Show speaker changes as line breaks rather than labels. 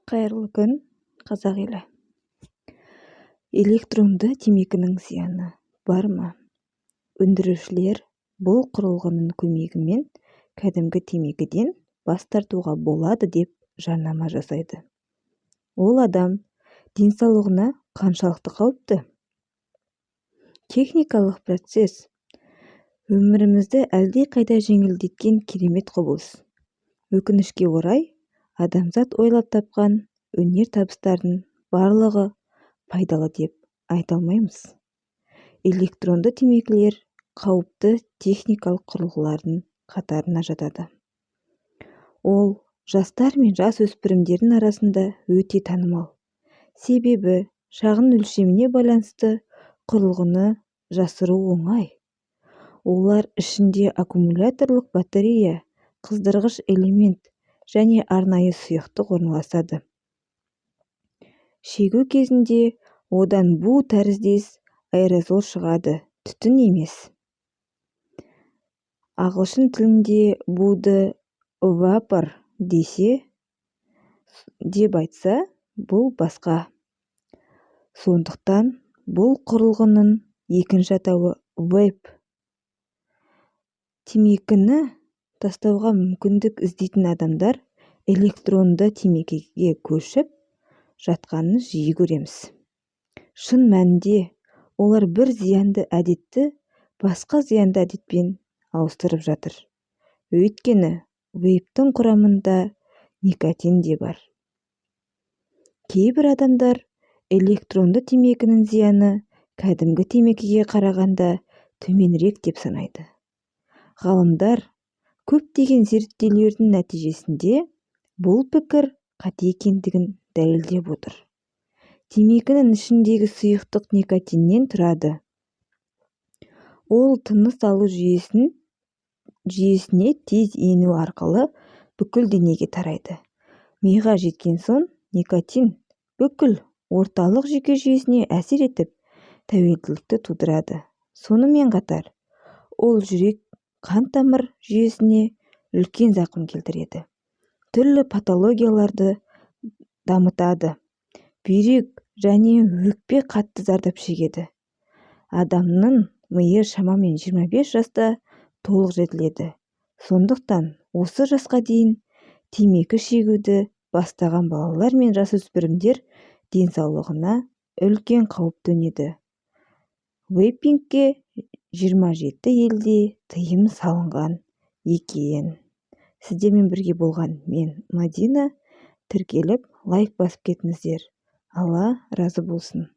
Қайырлы күн, қазақ елі. Электронды темекінің зияны бар ма? Өндірушілер бұл құрылғының көмегімен кәдімгі темекіден бас тартуға болады деп жарнама жасайды. Ол адам денсаулығына қаншалықты қауіпті? Техникалық процесс өмірімізді әлдеқайда жеңілдеткен керемет құбылыс. Өкінішке орай, адамзат ойлап тапқан өнертабыстардың барлығы пайдалы деп айта алмаймыз. Электронды темекілер қауіпті техникалық құрылғылардың қатарына жатады. Ол жастар мен жасөспірімдердің арасында өте танымал. Себебі шағын өлшеміне байланысты құрылғыны жасыру оңай. Олар ішінде аккумуляторлық батарея, қыздырғыш элемент және арнайы сұйықтық орналасады. Шегу кезінде одан бу тәріздес аэрозол шығады, түтін емес. Ағылшын тілінде буды вапор деп айтса, бұл басқа. Сондықтан бұл құрылғының екінші атауы вейп. Темекіні тастауға мүмкіндік іздейтін адамдар электронды темекіге көшіп жатқанын жиі көреміз. Шын мәнінде олар бір зиянды әдетті басқа зиянды әдетпен ауыстырып жатыр. Өйткені вейптің құрамында никотин де бар. Кейбір адамдар электронды темекінің зияны кәдімгі темекіге қарағанда төменірек деп санайды. Ғалымдар көптеген зерттеулердің нәтижесінде бұл пікір қате екендігін дәлелдеп отыр. Темекінің ішіндегі сұйықтық никотиннен тұрады. Ол тыныс алу жүйесіне тез ену арқылы бүкіл денеге тарайды. Миға жеткен соң никотин бүкіл орталық жүйке жүйесіне әсер етіп, тәуелділікті тудырады. Сонымен қатар, ол жүрек, қан-тамыр жүйесіне үлкен зақым келтіреді. Түрлі патологияларды дамытады. Бүйрек және өкпе қатты зардап шегеді. Адамның миы шамамен 25 жаста толық жетіледі. Сондықтан осы жасқа дейін темекі шегуді бастаған балалар мен жасөспірімдер денсаулығына үлкен қауіп төнеді. Вейпингке 27 елде тыйым салынған екен. Сіздермен бірге болған мен Мадина. Тіркеліп, лайк басып кетіңіздер. Алла разы болсын.